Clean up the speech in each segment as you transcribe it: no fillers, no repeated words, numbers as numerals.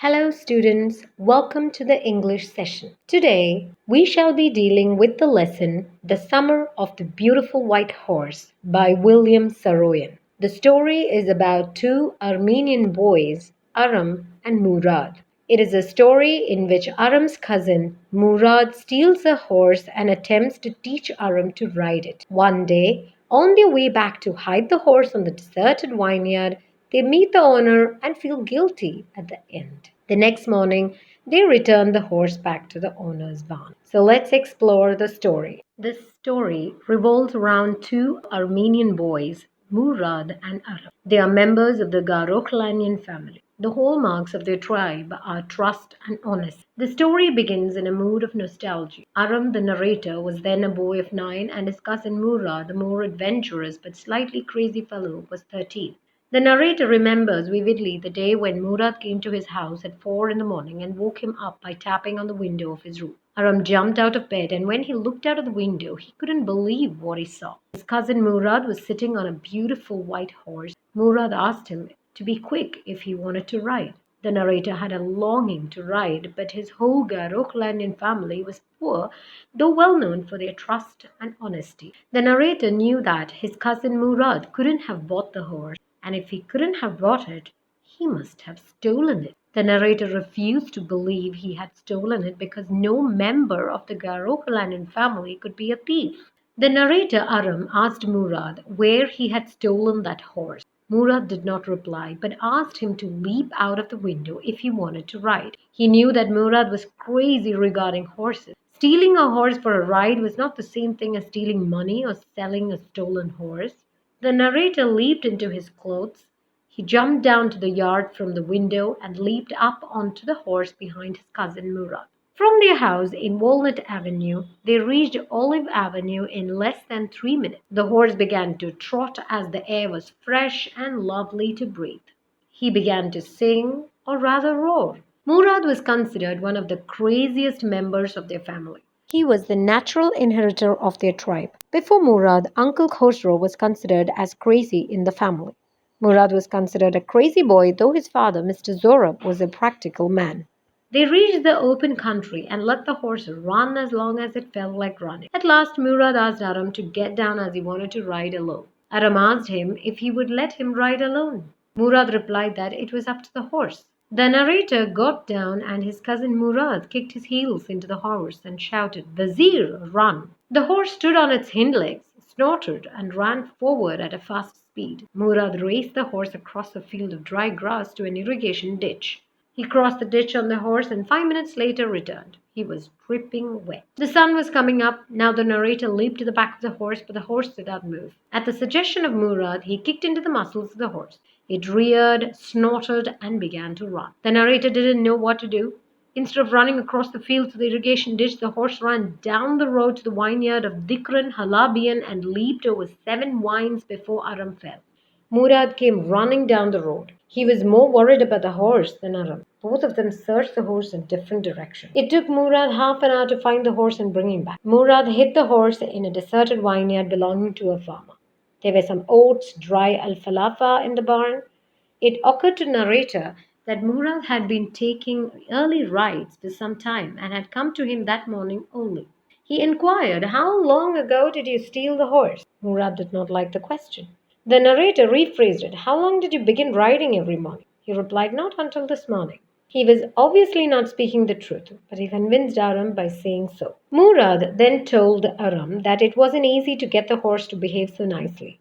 Hello, students. Welcome to the English session. Today, we shall be dealing with the lesson The Summer of the Beautiful White Horse by William Saroyan. The story is about two Armenian boys, Aram and Murad. It is a story in which Aram's cousin Murad steals a horse and attempts to teach Aram to ride it. One day, on their way back to hide the horse on the deserted vineyard, they meet the owner and feel guilty at the end. The next morning, they return the horse back to the owner's barn. So let's explore the story. This story revolves around two Armenian boys, Murad and Aram. They are members of the Garokhlanian family. The hallmarks of their tribe are trust and honesty. The story begins in a mood of nostalgia. Aram, the narrator, was then a boy of 9, and his cousin Murad, the more adventurous but slightly crazy fellow, was 13. The narrator remembers vividly the day when Murad came to his house at 4 in the morning and woke him up by tapping on the window of his room. Aram jumped out of bed, and when he looked out of the window, he couldn't believe what he saw. His cousin Murad was sitting on a beautiful white horse. Murad asked him to be quick if he wanted to ride. The narrator had a longing to ride, but his whole Garokhlanian family was poor, though well known for their trust and honesty. The narrator knew that his cousin Murad couldn't have bought the horse, and if he couldn't have bought it, he must have stolen it. The narrator refused to believe he had stolen it because no member of the Garokhlanian family could be a thief. The narrator Aram asked Murad where he had stolen that horse. Murad did not reply, but asked him to leap out of the window if he wanted to ride. He knew that Murad was crazy regarding horses. Stealing a horse for a ride was not the same thing as stealing money or selling a stolen horse. The narrator leaped into his clothes. He jumped down to the yard from the window and leaped up onto the horse behind his cousin Murad. From their house in Walnut Avenue, they reached Olive Avenue in less than 3 minutes. The horse began to trot as the air was fresh and lovely to breathe. He began to sing, or rather roar. Murad was considered one of the craziest members of their family. He was the natural inheritor of their tribe. Before Murad, Uncle Khosrow was considered as crazy in the family. Murad was considered a crazy boy, though his father, Mr. Zorab, was a practical man. They reached the open country and let the horse run as long as it felt like running. At last, Murad asked Aram to get down as he wanted to ride alone. Aram asked him if he would let him ride alone. Murad replied that it was up to the horse. The narrator got down, and his cousin Murad kicked his heels into the horse and shouted, "Wazir, run!" The horse stood on its hind legs, snorted, and ran forward at a fast speed. Murad raced the horse across a field of dry grass to an irrigation ditch. He crossed the ditch on the horse and 5 minutes later returned. He was dripping wet. The sun was coming up. Now the narrator leaped to the back of the horse, but the horse did not move. At the suggestion of Murad, he kicked into the muscles of the horse. It reared, snorted, and began to run. The narrator didn't know what to do. Instead of running across the field to the irrigation ditch, the horse ran down the road to the vineyard of Dikran Halabian and leaped over 7 vines before Aram fell. Murad came running down the road. He was more worried about the horse than Aram. Both of them searched the horse in different directions. It took Murad half an hour to find the horse and bring him back. Murad hid the horse in a deserted vineyard belonging to a farmer. There were some oats, dry alfalfa in the barn. It occurred to narrator that Murad had been taking early rides for some time and had come to him that morning only. He inquired, "How long ago did you steal the horse?" Murad did not like the question. The narrator rephrased it, "How long did you begin riding every morning?" He replied, "Not until this morning." He was obviously not speaking the truth, but he convinced Aram by saying so. Murad then told Aram that it wasn't easy to get the horse to behave so nicely.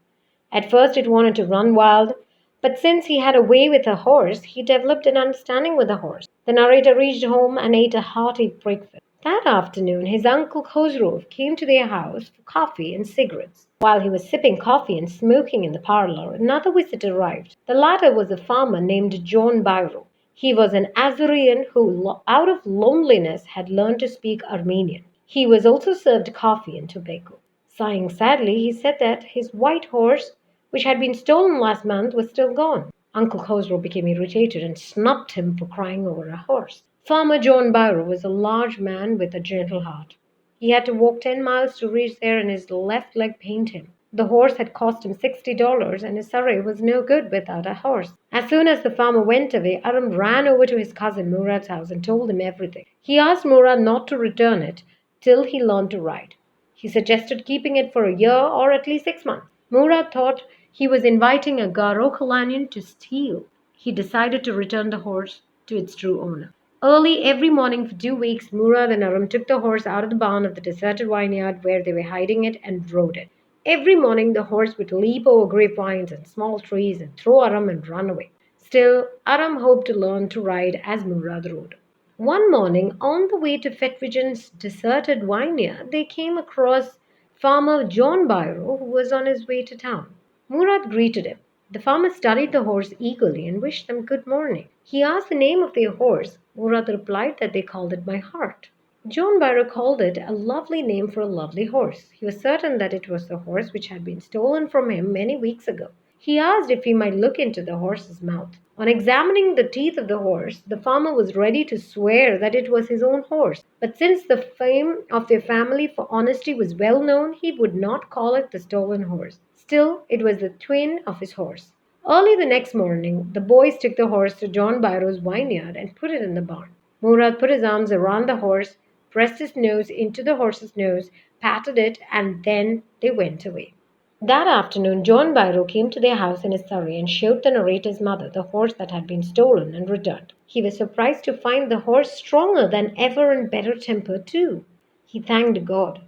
At first it wanted to run wild, but since he had a way with a horse, he developed an understanding with the horse. The narrator reached home and ate a hearty breakfast. That afternoon, his uncle Khosrow came to their house for coffee and cigarettes. While he was sipping coffee and smoking in the parlor, another visitor arrived. The latter was a farmer named John Byro. He was an Azorian who, out of loneliness, had learned to speak Armenian. He was also served coffee and tobacco. Sighing sadly, he said that his white horse, which had been stolen last month, was still gone. Uncle Khosrow became irritated and snubbed him for crying over a horse. Farmer John Byro was a large man with a gentle heart. He had to walk 10 miles to reach there, and his left leg pained him. The horse had cost him $60, and his surrey was no good without a horse. As soon as the farmer went away, Aram ran over to his cousin Murad's house and told him everything. He asked Murad not to return it till he learned to ride. He suggested keeping it for a year or at least 6 months. Murad thought he was inviting a Garo to steal. He decided to return the horse to its true owner. Early every morning for 2 weeks, Murad and Aram took the horse out of the barn of the deserted vineyard where they were hiding it and rode it. Every morning the horse would leap over grapevines and small trees and throw Aram and run away. Still, Aram hoped to learn to ride as Murad rode. One morning, on the way to Fetvigen's deserted vineyard, they came across farmer John Byro, who was on his way to town. Murad greeted him. The farmer studied the horse eagerly and wished them good morning. He asked the name of their horse. Murad replied that they called it My Heart. John Byro called it a lovely name for a lovely horse. He was certain that it was the horse which had been stolen from him many weeks ago. He asked if he might look into the horse's mouth. On examining the teeth of the horse, the farmer was ready to swear that it was his own horse. But since the fame of their family for honesty was well known, he would not call it the stolen horse. Still, it was the twin of his horse. Early the next morning, the boys took the horse to John Byro's vineyard and put it in the barn. Murad put his arms around the horse, pressed his nose into the horse's nose, patted it, and then they went away. That afternoon, John Byro came to their house in his surrey and showed the narrator's mother the horse that had been stolen and returned. He was surprised to find the horse stronger than ever and better tempered too. He thanked God.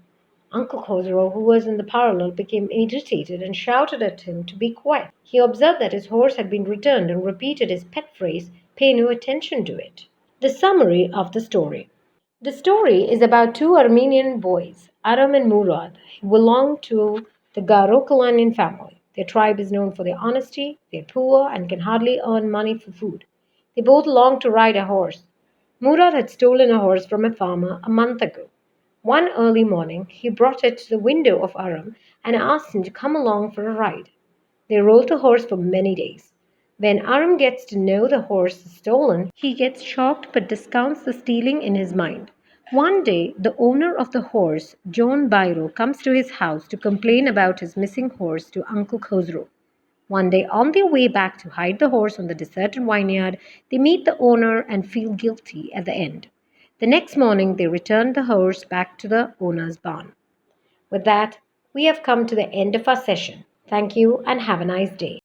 Uncle Khosrow, who was in the parallel, became irritated and shouted at him to be quiet. He observed that his horse had been returned and repeated his pet phrase, "Pay no attention to it." The summary of the story. The story is about two Armenian boys, Aram and Murad, who belong to the Garo family. Their tribe is known for their honesty, they're poor, and can hardly earn money for food. They both long to ride a horse. Murad had stolen a horse from a farmer a month ago. One early morning, he brought it to the window of Aram and asked him to come along for a ride. They rode the horse for many days. When Aram gets to know the horse is stolen, he gets shocked but discounts the stealing in his mind. One day, the owner of the horse, John Byro, comes to his house to complain about his missing horse to Uncle Khosrow. One day, on their way back to hide the horse on the deserted vineyard, they meet the owner and feel guilty at the end. The next morning, they return the horse back to the owner's barn. With that, we have come to the end of our session. Thank you and have a nice day.